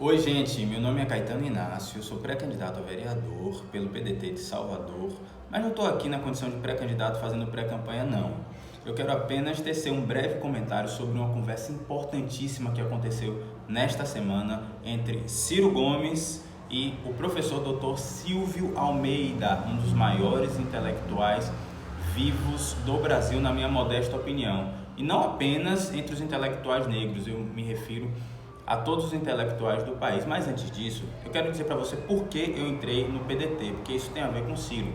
Oi, gente, meu nome é Caetano Inácio, sou pré-candidato a vereador pelo PDT de Salvador, mas não estou aqui na condição de pré-candidato fazendo pré-campanha, não. Eu quero apenas tecer um breve comentário sobre uma conversa importantíssima que aconteceu nesta semana entre Ciro Gomes e o professor Dr. Silvio Almeida, um dos maiores intelectuais vivos do Brasil, na minha modesta opinião. E não apenas entre os intelectuais negros, eu me refiro a todos os intelectuais do país. Mas antes disso, eu quero dizer para você por que eu entrei no PDT, porque isso tem a ver com Ciro.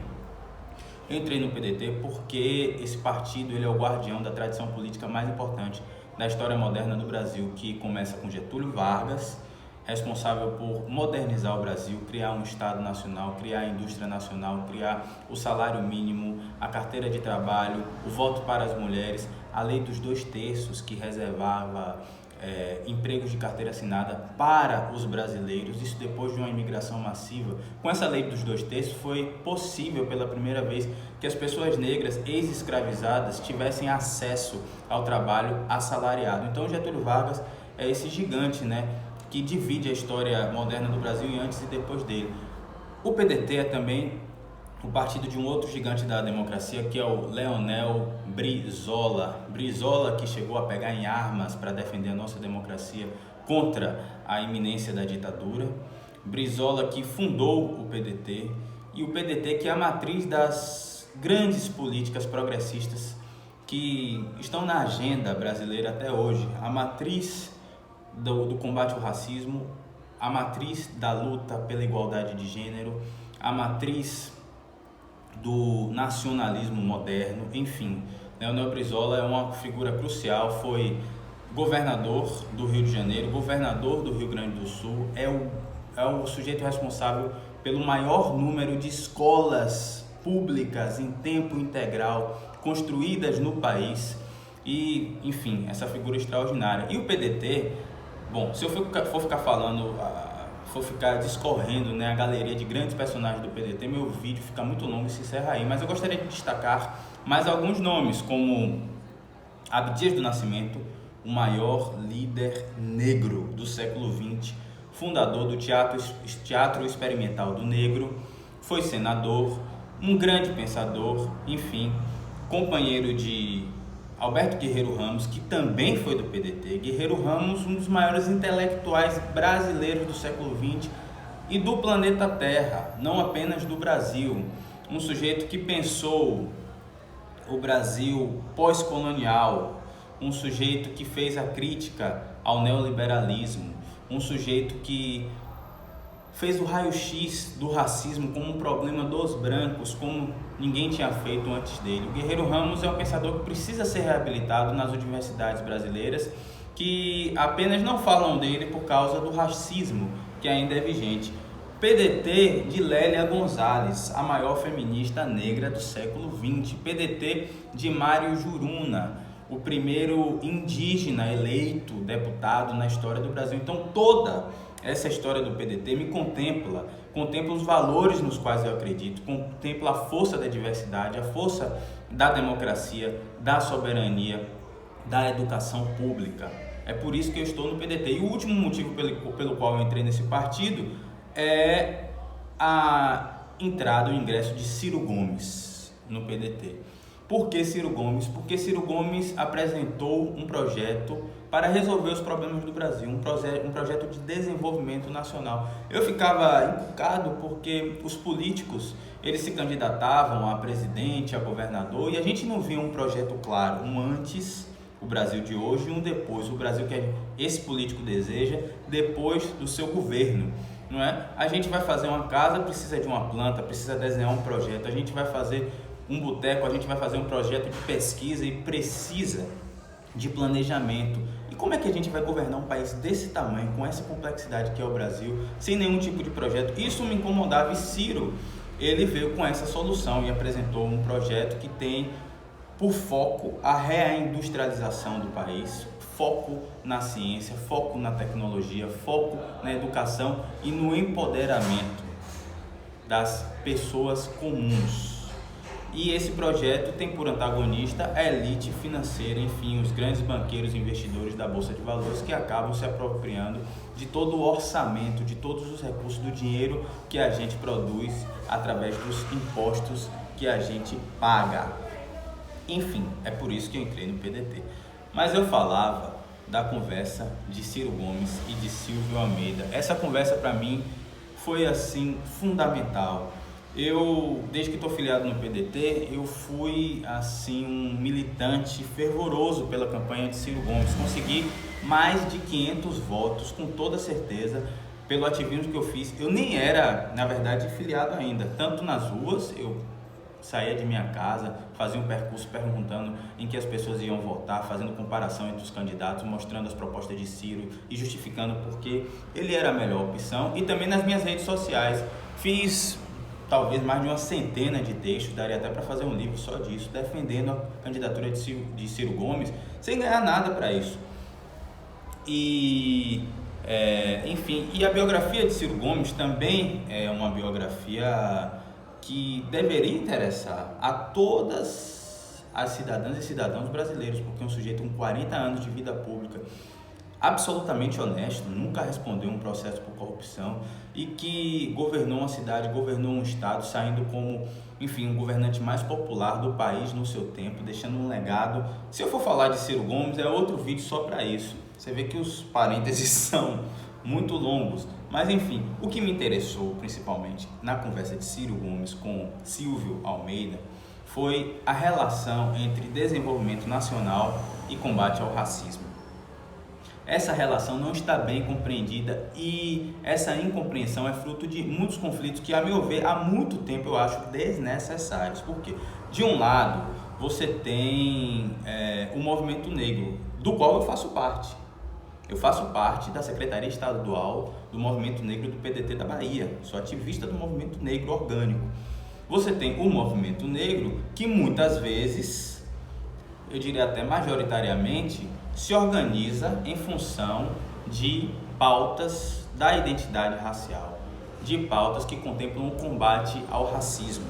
Eu entrei no PDT porque esse partido ele é o guardião da tradição política mais importante da história moderna do Brasil, que começa com Getúlio Vargas, responsável por modernizar o Brasil, criar um Estado nacional, criar a indústria nacional, criar o salário mínimo, a carteira de trabalho, o voto para as mulheres, a lei dos 2/3 que reservava empregos de carteira assinada para os brasileiros, isso depois de uma imigração massiva. Com essa lei dos 2/3 foi possível pela primeira vez que as pessoas negras ex-escravizadas tivessem acesso ao trabalho assalariado. Então Getúlio Vargas é esse gigante, né, que divide a história moderna do Brasil em antes e depois dele. O PDT é também o partido de um outro gigante da democracia, que é o Leonel Brizola. Brizola, que chegou a pegar em armas para defender a nossa democracia contra a iminência da ditadura. Brizola, que fundou o PDT, e o PDT, que é a matriz das grandes políticas progressistas que estão na agenda brasileira até hoje. A matriz do combate ao racismo, a matriz da luta pela igualdade de gênero, a matriz do nacionalismo moderno, enfim. Leonel Brizola é uma figura crucial, foi governador do Rio de Janeiro, governador do Rio Grande do Sul, é o sujeito responsável pelo maior número de escolas públicas em tempo integral construídas no país e, enfim, essa figura extraordinária. E o PDT, bom, se eu for ficar falando, for ficar discorrendo, né, a galeria de grandes personagens do PDT, meu vídeo fica muito longo e se encerra aí, mas eu gostaria de destacar mais alguns nomes, como Abdias do Nascimento, o maior líder negro do século XX, fundador do Teatro Experimental do Negro, foi senador, um grande pensador, enfim, companheiro de Alberto Guerreiro Ramos, que também foi do PDT. Guerreiro Ramos, um dos maiores intelectuais brasileiros do século XX e do planeta Terra, não apenas do Brasil. Um sujeito que pensou o Brasil pós-colonial, um sujeito que fez a crítica ao neoliberalismo, um sujeito que fez o raio-x do racismo como um problema dos brancos, como ninguém tinha feito antes dele. O Guerreiro Ramos é um pensador que precisa ser reabilitado nas universidades brasileiras, que apenas não falam dele por causa do racismo que ainda é vigente. PDT de Lélia Gonzalez, a maior feminista negra do século XX. PDT de Mário Juruna, o primeiro indígena eleito deputado na história do Brasil. Então toda essa história do PDT me contempla os valores nos quais eu acredito, contempla a força da diversidade, a força da democracia, da soberania, da educação pública. É por isso que eu estou no PDT. E o último motivo pelo qual eu entrei nesse partido é a entrada, o ingresso de Ciro Gomes no PDT. Por que Ciro Gomes? Porque Ciro Gomes apresentou um projeto para resolver os problemas do Brasil, um projeto de desenvolvimento nacional. Eu ficava encucado porque os políticos, eles se candidatavam a presidente, a governador, e a gente não via um projeto claro, um antes, o Brasil de hoje, e um depois, o Brasil que esse político deseja depois do seu governo. Não é? A gente vai fazer uma casa, precisa de uma planta, precisa desenhar um projeto, a gente vai fazer um boteco, a gente vai fazer um projeto de pesquisa e precisa de planejamento. E como é que a gente vai governar um país desse tamanho, com essa complexidade que é o Brasil, sem nenhum tipo de projeto? Isso me incomodava e Ciro, ele veio com essa solução e apresentou um projeto que tem por foco a reindustrialização do país, foco na ciência, foco na tecnologia, foco na educação e no empoderamento das pessoas comuns. E esse projeto tem por antagonista a elite financeira, enfim, os grandes banqueiros e investidores da Bolsa de Valores que acabam se apropriando de todo o orçamento, de todos os recursos do dinheiro que a gente produz através dos impostos que a gente paga. Enfim, é por isso que eu entrei no PDT. Mas eu falava da conversa de Ciro Gomes e de Silvio Almeida. Essa conversa para mim foi assim fundamental. Desde que estou filiado no PDT, eu fui assim um militante fervoroso pela campanha de Ciro Gomes. Consegui mais de 500 votos, com toda certeza, pelo ativismo que eu fiz. Eu nem era, na verdade, filiado ainda. Tanto nas ruas, eu saía de minha casa, fazia um percurso perguntando em que as pessoas iam votar, fazendo comparação entre os candidatos, mostrando as propostas de Ciro e justificando porque ele era a melhor opção. E também nas minhas redes sociais, fiz talvez mais de uma centena de textos, daria até para fazer um livro só disso, defendendo a candidatura de Ciro Gomes, sem ganhar nada para isso. Enfim, e a biografia de Ciro Gomes também é uma biografia que deveria interessar a todas as cidadãs e cidadãos brasileiros, porque é um sujeito com 40 anos de vida pública, absolutamente honesto, nunca respondeu um processo por corrupção e que governou uma cidade, governou um estado, saindo como, enfim, o governante mais popular do país no seu tempo, deixando um legado. Se eu for falar de Ciro Gomes, é outro vídeo só para isso. Você vê que os parênteses são muito longos, mas enfim, o que me interessou principalmente na conversa de Ciro Gomes com Silvio Almeida foi a relação entre desenvolvimento nacional e combate ao racismo. Essa relação não está bem compreendida e essa incompreensão é fruto de muitos conflitos que, a meu ver, há muito tempo eu acho desnecessários. Por quê? De um lado, você tem o movimento negro, do qual eu faço parte. Eu faço parte da Secretaria Estadual do Movimento Negro do PDT da Bahia. Sou ativista do Movimento Negro orgânico. Você tem o Movimento Negro que muitas vezes, eu diria até majoritariamente, se organiza em função de pautas da identidade racial, de pautas que contemplam o combate ao racismo,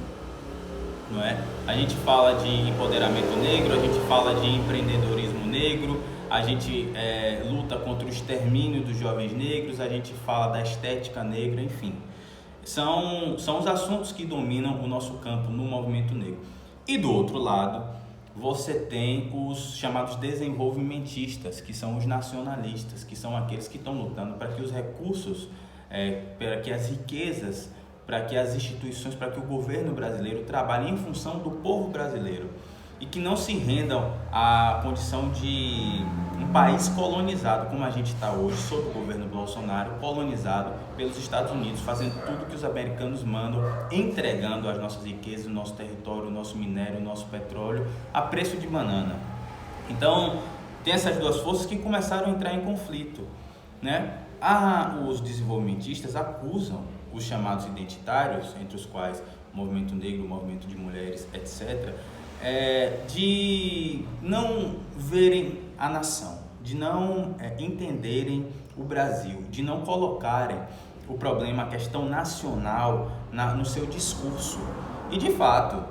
não é? A gente fala de empoderamento negro, a gente fala de empreendedorismo negro, a gente luta contra o extermínio dos jovens negros, a gente fala da estética negra, enfim. São os assuntos que dominam o nosso campo no movimento negro. E do outro lado, você tem os chamados desenvolvimentistas, que são os nacionalistas, que são aqueles que estão lutando para que os recursos, para que as riquezas, para que as instituições, para que o governo brasileiro trabalhe em função do povo brasileiro e que não se rendam à condição de um país colonizado, como a gente está hoje, sob o governo Bolsonaro, colonizado pelos Estados Unidos, fazendo tudo que os americanos mandam, entregando as nossas riquezas, o nosso território, o nosso minério, o nosso petróleo, a preço de banana. Então, tem essas duas forças que começaram a entrar em conflito, né? Os desenvolvimentistas acusam os chamados identitários, entre os quais o movimento negro, o movimento de mulheres, etc., de não verem a nação, de não entenderem o Brasil, de não colocarem o problema, a questão nacional no seu discurso. E de fato,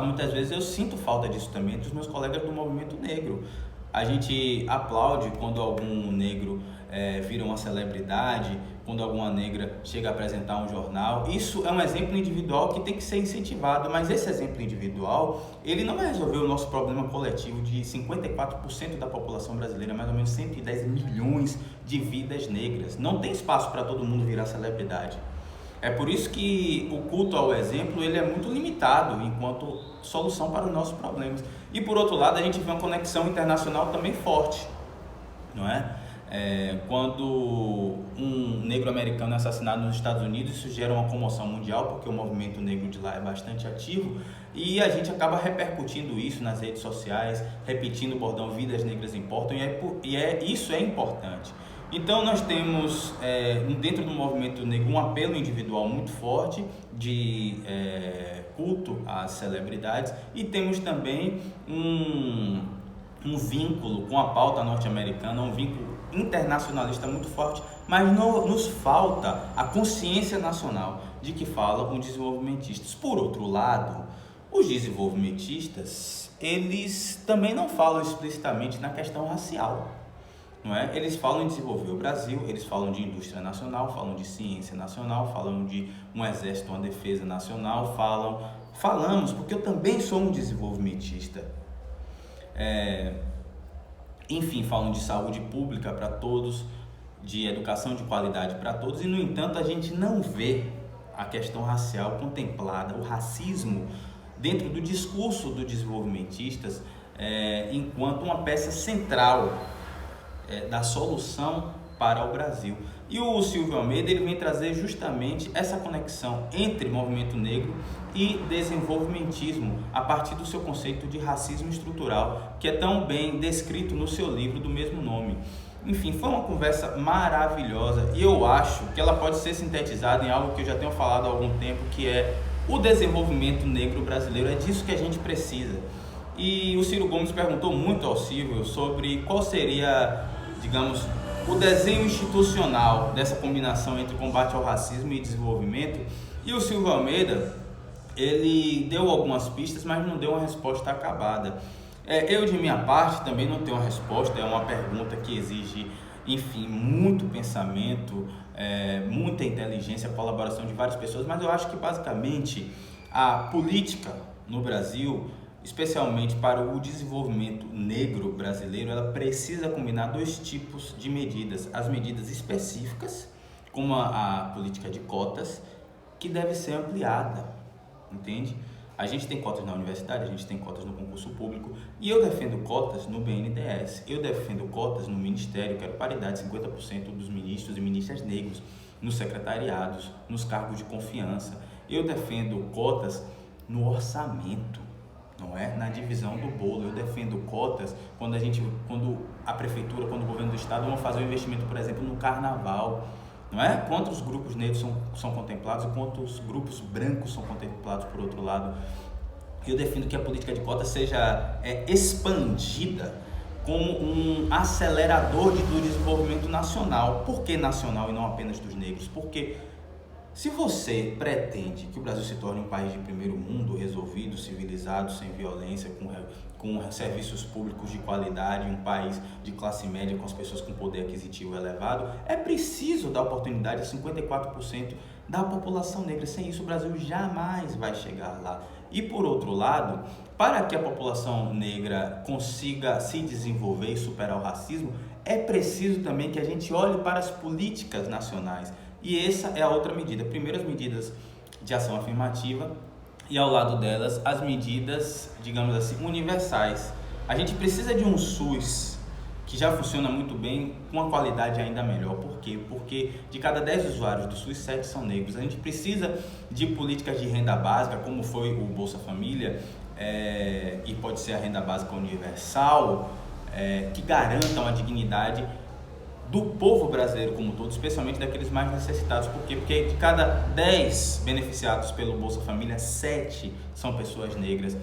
muitas vezes eu sinto falta disso também entre os meus colegas do movimento negro. A gente aplaude quando algum negro vira uma celebridade, quando alguma negra chega a apresentar um jornal. Isso é um exemplo individual que tem que ser incentivado, mas esse exemplo individual, ele não vai resolver o nosso problema coletivo de 54% da população brasileira, mais ou menos 110 milhões de vidas negras. Não tem espaço para todo mundo virar celebridade. É por isso que o culto ao exemplo ele é muito limitado enquanto solução para os nossos problemas. E por outro lado, a gente vê uma conexão internacional também forte, não é? Quando um negro americano é assassinado nos Estados Unidos, isso gera uma comoção mundial, porque o movimento negro de lá é bastante ativo, e a gente acaba repercutindo isso nas redes sociais, repetindo o bordão "Vidas Negras Importam", isso é importante. Então nós temos dentro do movimento negro um apelo individual muito forte de culto às celebridades, e temos também um vínculo com a pauta norte-americana, um vínculo internacionalista muito forte, mas nos falta a consciência nacional de que falam os desenvolvimentistas. Por outro lado, Os desenvolvimentistas, eles também não falam explicitamente na questão racial, não é? Eles falam em desenvolver o Brasil, eles falam de indústria nacional, falam de ciência nacional, falam de um exército, uma defesa nacional, falamos, porque eu também sou um desenvolvimentista. Enfim, falam de saúde pública para todos, de educação de qualidade para todos, e no entanto a gente não vê a questão racial contemplada, o racismo dentro do discurso dos desenvolvimentistas enquanto uma peça central da solução para o Brasil. E o Silvio Almeida ele vem trazer justamente essa conexão entre movimento negro e desenvolvimentismo a partir do seu conceito de racismo estrutural, que é tão bem descrito no seu livro do mesmo nome. Enfim, foi uma conversa maravilhosa e eu acho que ela pode ser sintetizada em algo que eu já tenho falado há algum tempo, que é o desenvolvimento negro brasileiro. É disso que a gente precisa. E o Ciro Gomes perguntou muito ao Silvio sobre qual seria, digamos, o desenho institucional dessa combinação entre combate ao racismo e desenvolvimento. E o Silvio Almeida, ele deu algumas pistas, mas não deu uma resposta acabada. Eu, de minha parte, também não tenho uma resposta. É uma pergunta que exige, enfim, muito pensamento, muita inteligência, colaboração de várias pessoas, mas eu acho que, basicamente, a política no Brasil, especialmente para o desenvolvimento negro brasileiro, ela precisa combinar dois tipos de medidas. As medidas específicas, como a política de cotas, que deve ser ampliada, entende? A gente tem cotas na universidade, a gente tem cotas no concurso público, e eu defendo cotas no BNDES, eu defendo cotas no Ministério, quero paridade, 50% dos ministros e ministras negros nos secretariados, nos cargos de confiança. Eu defendo cotas no orçamento, não é? Na divisão do bolo. Eu defendo cotas quando a prefeitura, quando o governo do estado vão fazer um investimento, por exemplo, no carnaval, não é? Quantos grupos negros são contemplados e quantos grupos brancos são contemplados por outro lado. Eu defendo que a política de cotas seja expandida como um acelerador do desenvolvimento nacional. Por que nacional e não apenas dos negros? Porque se você pretende que o Brasil se torne um país de primeiro mundo, resolvido, civilizado, sem violência, com serviços públicos de qualidade, um país de classe média com as pessoas com poder aquisitivo elevado, é preciso dar oportunidade a 54% da população negra. Sem isso, o Brasil jamais vai chegar lá. E, por outro lado, para que a população negra consiga se desenvolver e superar o racismo, é preciso também que a gente olhe para as políticas nacionais. E essa é a outra medida. Primeiro, as medidas de ação afirmativa e, ao lado delas, as medidas, digamos assim, universais. A gente precisa de um SUS que já funciona muito bem, com uma qualidade ainda melhor. Por quê? Porque de cada 10 usuários do SUS, 7 são negros. A gente precisa de políticas de renda básica, como foi o Bolsa Família, e pode ser a renda básica universal, que garantam a dignidade do povo brasileiro como um todo, especialmente daqueles mais necessitados. Por quê? Porque de cada 10 beneficiados pelo Bolsa Família, 7 são pessoas negras.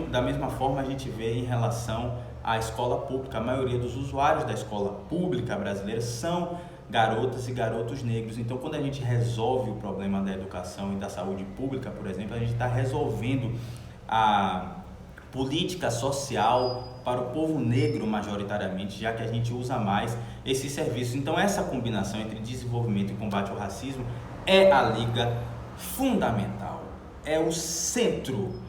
Da mesma forma, a gente vê em relação à escola pública. A maioria dos usuários da escola pública brasileira são garotas e garotos negros. Então, quando a gente resolve o problema da educação e da saúde pública, por exemplo, a gente está resolvendo a política social para o povo negro majoritariamente, já que a gente usa mais esses serviços. Então, essa combinação entre desenvolvimento e combate ao racismo é a liga fundamental, é o centro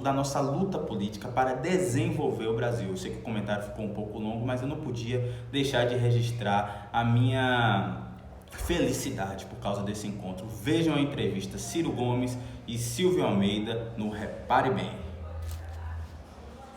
da nossa luta política para desenvolver o Brasil. Eu sei que o comentário ficou um pouco longo, mas eu não podia deixar de registrar a minha felicidade por causa desse encontro. Vejam a entrevista Ciro Gomes e Silvio Almeida no Repare Bem.